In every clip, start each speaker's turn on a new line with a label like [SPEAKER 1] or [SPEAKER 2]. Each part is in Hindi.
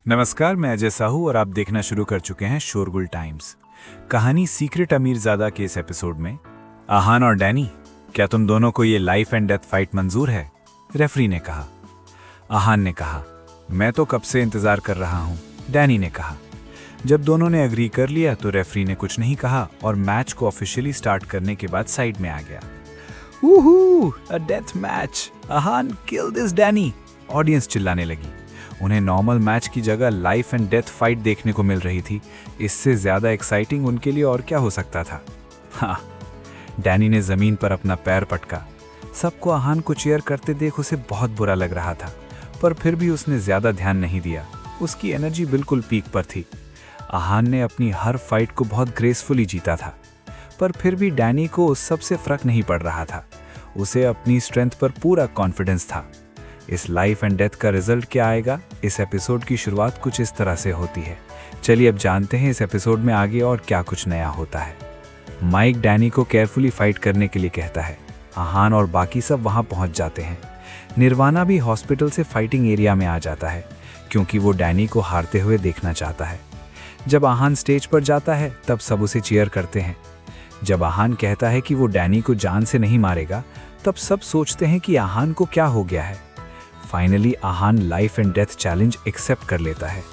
[SPEAKER 1] नमस्कार, मैं अजय साहू और आप देखना शुरू कर चुके हैं शोरगुल टाइम्स। कहानी सीक्रेट अमीरजादा के इस एपिसोड में आहान और डैनी, क्या तुम दोनों को ये लाइफ एंड डेथ फाइट मंजूर है? रेफरी ने कहा। आहान ने कहा, मैं तो कब से इंतजार कर रहा हूँ। डैनी ने कहा। जब दोनों ने अग्री कर लिया तो रेफरी ने कुछ नहीं कहा और मैच को ऑफिशियली स्टार्ट करने के बाद साइड में आ गया। Woohoo, a death match, Aahan kill this Danny. Audience चिल्लाने लगी। उन्हें नॉर्मल मैच की जगह लाइफ एंड डेथ फाइट देखने को मिल रही थी। इससे ज्यादा एक्साइटिंग उनके लिए और क्या हो सकता था। हाँ, डैनी ने जमीन पर अपना पैर पटका। सबको आहान को चीयर करते देख उसे बहुत बुरा लग रहा था, पर फिर भी उसने ज्यादा ध्यान नहीं दिया। उसकी एनर्जी बिल्कुल पीक पर थी। आहान ने अपनी हर फाइट को बहुत ग्रेसफुली जीता था, पर फिर भी डैनी को उस सब से फर्क नहीं पड़ रहा था। उसे अपनी स्ट्रेंथ पर पूरा कॉन्फिडेंस था। इस लाइफ एंड डेथ का रिजल्ट क्या आएगा? इस एपिसोड की शुरुआत कुछ इस तरह से होती है। चलिए अब जानते हैं इस एपिसोड में आगे और क्या कुछ नया होता है। माइक डैनी को केयरफुली फाइट करने के लिए कहता है। आहान और बाकी सब वहां पहुंच जाते हैं। निर्वाणा भी हॉस्पिटल से फाइटिंग एरिया में आ जाता है, क्योंकि वो डैनी को हारते हुए देखना चाहता है। जब आहान स्टेज पर जाता है तब सब उसे चीयर करते हैं। जब आहान कहता है कि वो डैनी को जान से नहीं मारेगा, तब सब सोचते हैं कि आहान को क्या हो गया है। Finally Aahan life and death challenge accept कर लेता है।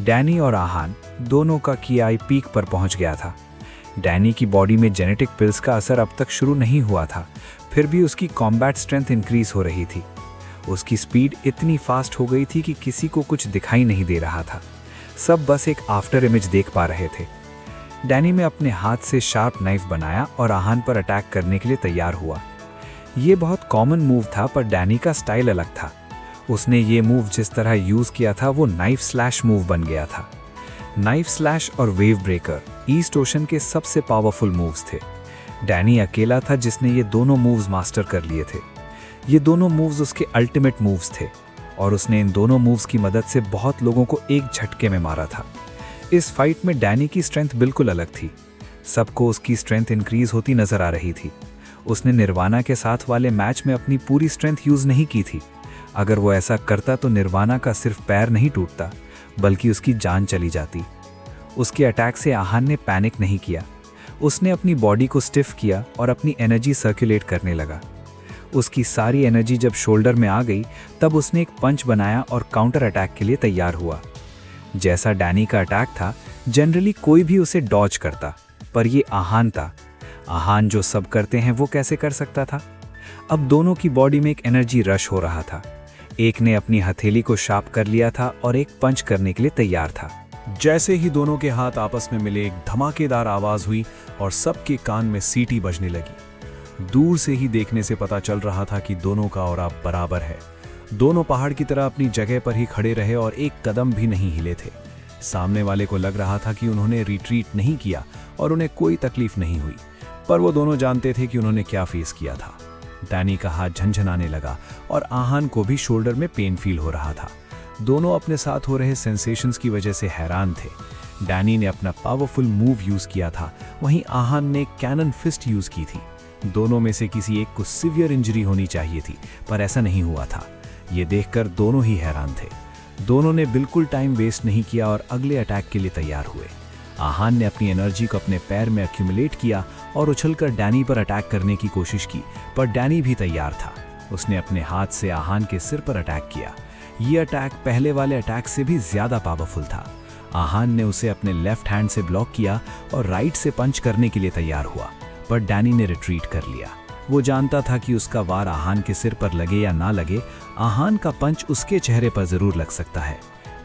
[SPEAKER 1] डैनी और आहान दोनों का की पीक पर पहुंच गया था। डैनी की बॉडी में जेनेटिक पिल्स का असर अब तक शुरू नहीं हुआ था, फिर भी उसकी कॉम्बैट स्ट्रेंथ इंक्रीज हो रही थी। उसकी स्पीड इतनी फास्ट हो गई थी कि किसी को कुछ दिखाई नहीं दे रहा था। सब बस एक आफ्टर इमेज देख पा रहे थे। डैनी ने अपने हाथ से शार्प नाइफ बनाया और आहान पर अटैक करने के लिए तैयार हुआ। ये बहुत कॉमन मूव था, पर डैनी का स्टाइल अलग था। उसने ये मूव जिस तरह यूज किया था वो नाइफ स्लैश मूव बन गया था। नाइफ स्लैश और वेव ब्रेकर ईस्ट ओशन के सबसे पावरफुल मूव्स थे। डैनी अकेला था जिसने ये दोनों मूव्स मास्टर कर लिए थे। ये दोनों मूव्स उसके अल्टीमेट मूव्स थे और उसने इन दोनों मूव्स की मदद से बहुत लोगों को एक झटके में मारा था। इस फाइट में डैनी की स्ट्रेंथ बिल्कुल अलग थी। सबको उसकी स्ट्रेंथ इंक्रीज होती नजर आ रही थी। उसने निर्वाणा के साथ वाले मैच में अपनी पूरी स्ट्रेंथ यूज नहीं की थी। अगर वो ऐसा करता तो निर्वाणा का सिर्फ पैर नहीं टूटता, बल्कि उसकी जान चली जाती। उसके अटैक से आहान ने पैनिक नहीं किया। उसने अपनी बॉडी को स्टिफ किया और अपनी एनर्जी सर्कुलेट करने लगा। उसकी सारी एनर्जी जब शोल्डर में आ गई, तब उसने एक पंच बनाया और काउंटर अटैक के लिए तैयार हुआ। जैसा डैनी का अटैक था, जनरली कोई भी उसे डॉज करता, पर ये आहान था। आहान जो सब करते हैं वो कैसे कर सकता था? अब दोनों की बॉडी में एक एनर्जी रश हो रहा था। एक ने अपनी हथेली को शार्प कर लिया था और एक पंच करने के लिए तैयार था।
[SPEAKER 2] जैसे ही दोनों के हाथ आपस में मिले, एक धमाकेदार आवाज हुई और सबके कान में सीटी बजने लगी। दूर से ही देखने से पता चल रहा था कि दोनों का और आप बराबर है। दोनों पहाड़ की तरह अपनी जगह पर ही खड़े रहे और एक कदम भी नहीं हिले थे। सामने वाले को लग रहा था कि उन्होंने रिट्रीट नहीं किया और उन्हें कोई तकलीफ नहीं हुई, पर वो दोनों जानते थे कि उन्होंने क्या फेस किया था। डैनी का हाथ झनझनाने लगा और आहान को भी शोल्डर में पेन फील हो रहा था। दोनों अपने साथ हो रहे सेंसेशंस की वजह से हैरान थे। डैनी ने अपना पावरफुल मूव यूज किया था, वहीं आहान ने कैनन फिस्ट यूज की थी। दोनों में से किसी एक को सीवियर इंजरी होनी चाहिए थी, पर ऐसा नहीं हुआ था। ये देखकर दोनों ही हैरान थे। दोनों ने बिल्कुल टाइम वेस्ट नहीं किया और अगले अटैक के लिए तैयार हुए। आहान ने अपनी एनर्जी को अपने पैर में एक्यूमुलेट किया और उछलकर डैनी पर अटैक करने की कोशिश की, पर डैनी भी तैयार था। उसने अपने हाथ से आहान के सिर पर अटैक किया। ये अटैक पहले वाले अटैक से भी ज्यादा पावरफुल था। आहान ने उसे अपने लेफ्ट हैंड से ब्लॉक किया और राइट से पंच करने के लिए तैयार हुआ, पर डैनी ने रिट्रीट कर लिया। वो जानता था कि उसका वार आहान के सिर पर लगे या ना लगे, आहान का पंच उसके चेहरे पर जरूर लग सकता है।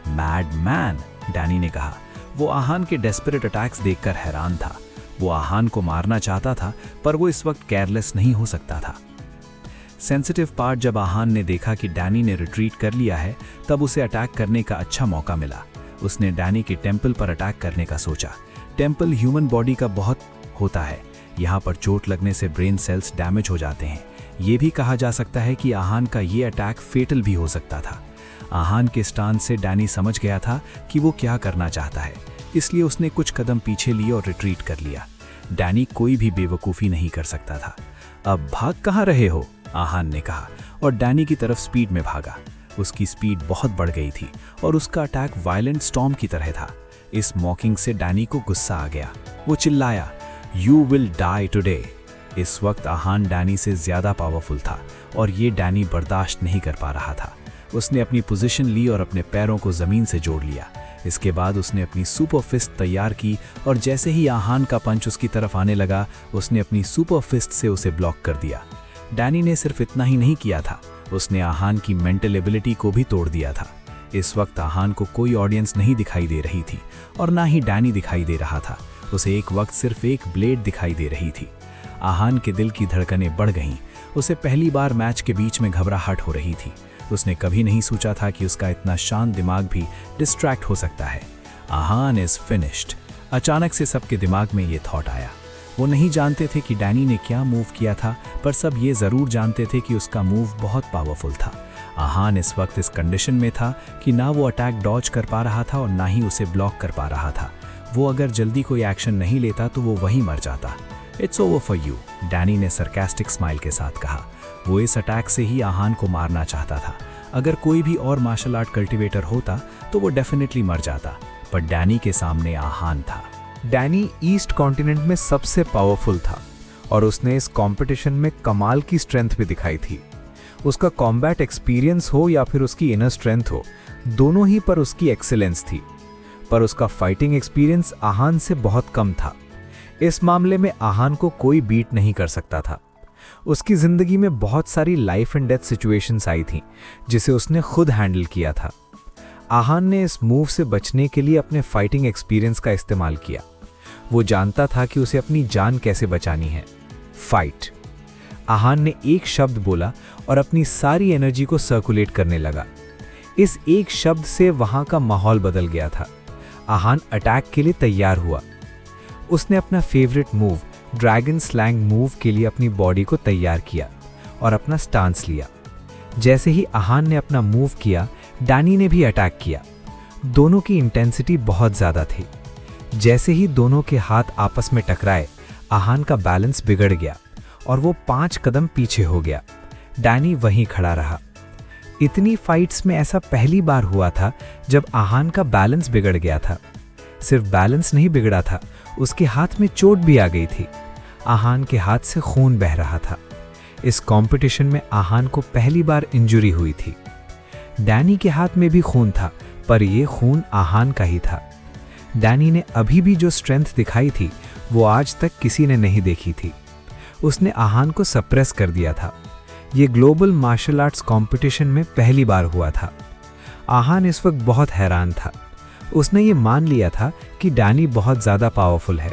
[SPEAKER 2] मैड मैन, डैनी ने कहा। वो आहान के डेस्परेट अटैक्स देखकर हैरान था। वो आहान को मारना चाहता था, पर वो इस वक्त केयरलेस नहीं हो सकता था। सेंसिटिव पार्ट जब आहान ने देखा कि डैनी ने रिट्रीट कर लिया है, तब उसे अटैक करने का अच्छा मौका मिला। उसने डैनी के टेम्पल पर अटैक करने का सोचा। टेम्पल ह्यूमन बॉडी का बहुत होता है। यहाँ पर चोट लगने से ब्रेन सेल्स डैमेज हो जाते हैं। ये भी कहा जा सकता है कि आहान का ये अटैक फेटल भी हो सकता था। आहान के स्टांस से डैनी समझ गया था कि वो क्या करना चाहता है, इसलिए उसने कुछ कदम पीछे लिए और रिट्रीट कर लिया। डैनी कोई भी बेवकूफ़ी नहीं कर सकता था। अब भाग कहाँ रहे हो? आहान ने कहा और डैनी की तरफ स्पीड में भागा। उसकी स्पीड बहुत बढ़ गई थी और उसका अटैक वायलेंट स्टॉर्म की तरह था। इस मॉकिंग से डैनी को गुस्सा आ गया। वो चिल्लाया, "You will die today." इस वक्त आहान डैनी से ज्यादा पावरफुल था और ये डैनी बर्दाश्त नहीं कर पा रहा था। उसने अपनी पोजीशन ली और अपने पैरों को जमीन से जोड़ लिया। इसके बाद उसने अपनी सुपर फिस्ट तैयार की और जैसे ही आहान का पंच उसकी तरफ आने लगा, उसने अपनी सुपर फिस्ट से उसे ब्लॉक कर दिया। डैनी ने सिर्फ इतना ही नहीं किया था, उसने आहान की मेंटल एबिलिटी को भी तोड़ दिया था। इस वक्त आहान को कोई ऑडियंस नहीं दिखाई दे रही थी और ना ही डैनी दिखाई दे रहा था। उसे एक वक्त सिर्फ एक ब्लेड दिखाई दे रही थी। आहान के दिल की धड़कनें बढ़ गईं। उसे पहली बार मैच के बीच में घबराहट हो रही थी। उसने कभी नहीं सोचा था कि उसका इतना शांत दिमाग भी डिस्ट्रैक्ट हो सकता है। आहान इज फिनिश्ड। अचानक से सबके दिमाग में ये थॉट आया। वो नहीं जानते थे कि डैनी ने क्या मूव किया था, पर सब ये ज़रूर जानते थे कि उसका मूव बहुत पावरफुल था। आहान इस वक्त इस कंडीशन में था कि ना वो अटैक डॉज कर पा रहा था और ना ही उसे ब्लॉक कर पा रहा था। वो अगर जल्दी कोई एक्शन नहीं लेता तो वो वहीं मर जाता। "It's over for you," Danny ने सरकास्टिक स्माइल के साथ कहा। वो इस अटैक से ही आहान को मारना चाहता था। अगर कोई भी और मार्शल आर्ट कल्टिवेटर होता तो वो डेफिनेटली मर जाता, पर डैनी के सामने आहान था।
[SPEAKER 1] डैनी ईस्ट कॉन्टिनेंट में सबसे पावरफुल था और उसने इस कंपटीशन में कमाल की स्ट्रेंथ भी दिखाई थी। उसका कॉम्बैट एक्सपीरियंस हो या फिर उसकी इनर स्ट्रेंथ हो, दोनों ही पर उसकी एक्सीलेंस थी। पर उसका फाइटिंग एक्सपीरियंस आहान से बहुत कम था। इस मामले में आहान को कोई बीट नहीं कर सकता था। उसकी जिंदगी में बहुत सारी लाइफ एंड डेथ सिचुएशंस आई थीं जिसे उसने खुद हैंडल किया था। आहान ने इस मूव से बचने के लिए अपने फाइटिंग एक्सपीरियंस का इस्तेमाल किया। वो जानता था कि उसे अपनी जान कैसे बचानी है, फाइट। आहान ने एक शब्द बोला और अपनी सारी एनर्जी को सर्कुलेट करने लगा। इस एक शब्द से वहां का माहौल बदल गया था। आहान अटैक के लिए तैयार हुआ। उसने अपना favourite move dragon slang move के लिए अपनी बॉडी को तैयार किया और अपना स्टांस लिया। जैसे ही आहान ने अपना मूव किया, डैनी ने भी अटैक किया। दोनों की इंटेंसिटी बहुत ज़्यादा थी। जैसे ही दोनों के हाथ आपस में टकराए, आहान का बैलेंस बिगड़ गया और वो 5 कदम पीछे हो गया। डैनी वहीं खड़ा रहा। इतनी फाइट्स में ऐसा पहली बार हुआ था जब आहान का बैलेंस बिगड़ गया था। सिर्फ बैलेंस नहीं बिगड़ा था, उसके हाथ में चोट भी आ गई थी। आहान के हाथ से खून बह रहा था। इस कंपटीशन में आहान को पहली बार इंजरी हुई थी। डैनी के हाथ में भी खून था, पर यह खून आहान का ही था। डैनी ने अभी भी जो स्ट्रेंथ दिखाई थी वो आज तक किसी ने नहीं देखी थी। उसने आहान को सप्रेस कर दिया था। ये ग्लोबल मार्शल आर्ट्स कंपटीशन में पहली बार हुआ था। आहान इस वक्त बहुत हैरान था। उसने ये मान लिया था कि डैनी बहुत ज़्यादा पावरफुल है।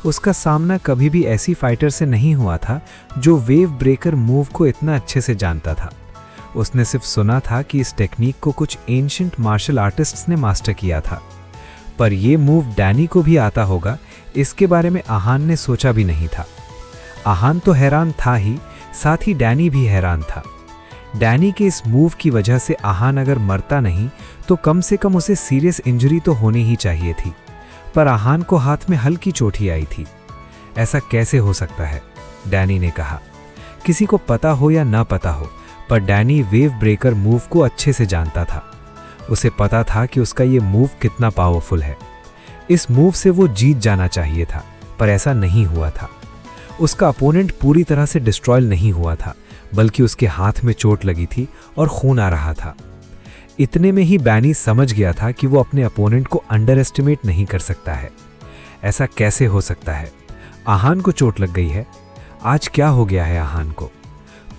[SPEAKER 1] उसका सामना कभी भी ऐसी फाइटर से नहीं हुआ था जो वेव ब्रेकर मूव को इतना अच्छे से जानता था। उसने सिर्फ सुना था कि इस टेक्निक को कुछ एंशिएंट मार्शल आर्टिस्ट्स ने मास्टर किया था, पर यह मूव डैनी को भी आता होगा, इसके बारे में आहान ने सोचा भी नहीं था। आहान तो हैरान था ही, साथ ही डैनी भी हैरान था। डैनी के इस मूव की वजह से आहान अगर मरता नहीं तो कम से कम उसे सीरियस इंजरी तो होनी ही चाहिए थी, पर आहान को हाथ में हल्की चोट ही आई थी। ऐसा कैसे हो सकता है, डैनी ने कहा। किसी को पता हो या ना पता हो, पर डैनी वेव ब्रेकर मूव को अच्छे से जानता था। उसे पता था कि उसका ये मूव कितना पावरफुल है। इस मूव से वो जीत जाना चाहिए था, पर ऐसा नहीं हुआ था। उसका अपोनेंट पूरी तरह से डिस्ट्रॉय नहीं हुआ था, बल्कि उसके हाथ में चोट लगी थी और खून आ रहा था। इतने में ही डैनी समझ गया था कि वो अपने अपोनेंट को अंडर एस्टिमेट नहीं कर सकता है। ऐसा कैसे हो सकता है? आहान को चोट लग गई है। आज क्या हो गया है आहान को?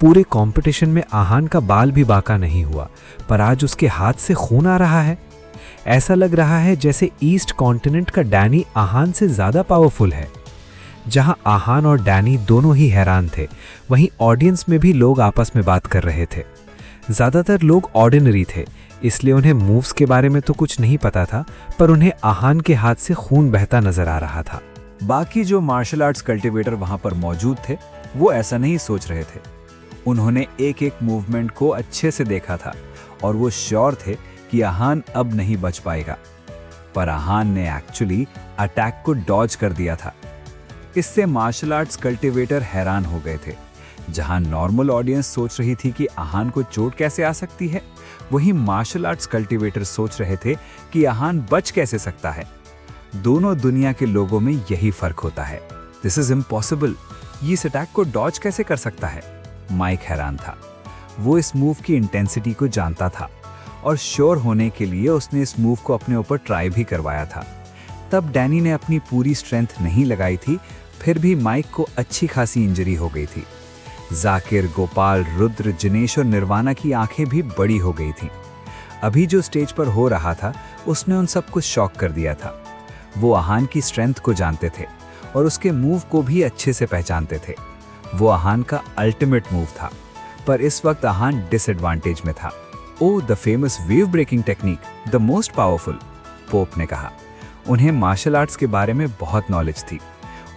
[SPEAKER 1] पूरे कंपटीशन में आहान का बाल भी बाका नहीं हुआ, पर आज उसके हाथ से खून आ रहा है। ऐसा लग रहा है जैसे ईस्ट कॉन्टिनेंट का डैनी आहान से ज्यादा पावरफुल है। जहां आहान और डैनी दोनों ही हैरान थे, वहीं ऑडियंस में भी लोग आपस में बात कर रहे थे। ज्यादातर लोग ऑर्डिनरी थे, इसलिए उन्हें मूव्स के बारे में तो कुछ नहीं पता था, पर उन्हें आहान के हाथ से खून बहता नजर आ रहा था। बाकी जो मार्शल आर्ट्स कल्टिवेटर वहां पर मौजूद थे, वो ऐसा नहीं सोच रहे थे। उन्होंने एक एक मूवमेंट को अच्छे से देखा था और वो श्योर थे कि आहान अब नहीं बच पाएगा। पर आहान ने एक्चुअली अटैक को डॉज कर दिया था। इससे मार्शल आर्ट्स कल्टिवेटर हैरान हो गए थे। जहां नॉर्मल ऑडियंस सोच रही थी कि आहान को चोट कैसे आ सकती है, वहीं मार्शल आर्ट्स कल्टीवेटर सोच रहे थे कि आहान बच कैसे सकता है। दोनों दुनिया के लोगों में यही फर्क होता है। दिस इज इम्पॉसिबल, ये इस अटैक को डॉज कैसे कर सकता है? माइक हैरान था। वो इस मूव की इंटेंसिटी को जानता था और श्योर होने के लिए उसने इस मूव को अपने ऊपर ट्राई भी करवाया था। तब डैनी ने अपनी पूरी स्ट्रेंथ नहीं लगाई थी, फिर भी माइक को अच्छी खासी इंजरी हो गई थी। जाकिर, गोपाल, रुद्र, जिनेश और निर्वाणा की आंखें भी बड़ी हो गई थीं। अभी जो स्टेज पर हो रहा था उसने उन सबको शॉक कर दिया था। वो आहान की स्ट्रेंथ को जानते थे और उसके मूव को भी अच्छे से पहचानते थे। वो आहान का अल्टीमेट मूव था, पर इस वक्त आहान डिसएडवांटेज में था। Oh the famous wave breaking technique, the most powerful, Pope ने कहा। उन्हें मार्शल आर्ट्स के बारे में बहुत नॉलेज थी।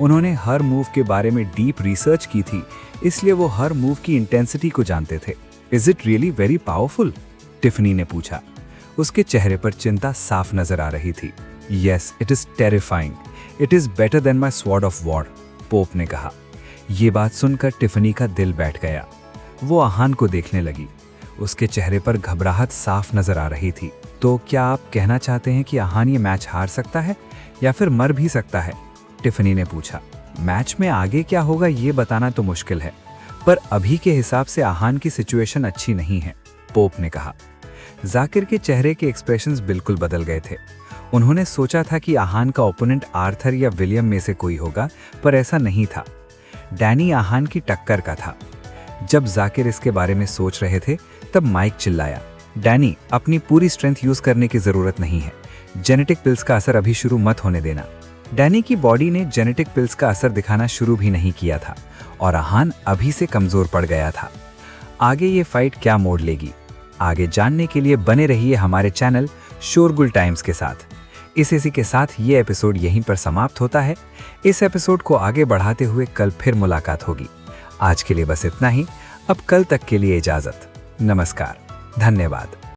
[SPEAKER 1] उन्होंने हर मूव के बारे में डीप रिसर्च की थी, इसलिए वो हर मूव की इंटेंसिटी को जानते थे। Is it really very powerful? Tiffany ने पूछा। उसके चेहरे पर चिंता साफ नजर आ रही थी। Yes, it is terrifying, it is better than my sword of war, pope ने कहा। ये बात सुनकर टिफनी का दिल बैठ गया। वो आहान को देखने लगी। उसके चेहरे पर घबराहट साफ नजर आ रही थी। तो क्या आप कहना चाहते हैं कि आहान ये मैच हार सकता है या फिर मर भी सकता है? टिफनी ने पूछा। मैच में आगे क्या होगा ये बताना तो मुश्किल है, पर अभी के हिसाब से आहान की सिचुएशन अच्छी नहीं है, पोप ने कहा। जाकिर के चेहरे के एक्सप्रेशंस बिल्कुल बदल गए थे। उन्होंने सोचा था कि आहान का ओपोनेंट आर्थर या विलियम में से कोई होगा, पर ऐसा नहीं था। डैनी आहान की टक्कर का था। जब जाकिर इसके बारे में सोच रहे थे तब माइक चिल्लाया, डैनी, अपनी पूरी स्ट्रेंथ यूज करने की जरूरत नहीं है। जेनेटिक पिल्स का असर अभी शुरू मत होने देना। डैनी की बॉडी ने जेनेटिक पिल्स का असर दिखाना शुरू भी नहीं किया था और आहान अभी से कमजोर पड़ गया था। आगे ये फाइट क्या मोड़ लेगी, आगे जानने के लिए बने रहिए हमारे चैनल शोरगुल टाइम्स के साथ। इसी के साथ ये एपिसोड यहीं पर समाप्त होता है। इस एपिसोड को आगे बढ़ाते हुए कल फिर मुलाकात होगी। आज के लिए बस इतना ही। अब कल तक के लिए इजाजत। नमस्कार, धन्यवाद।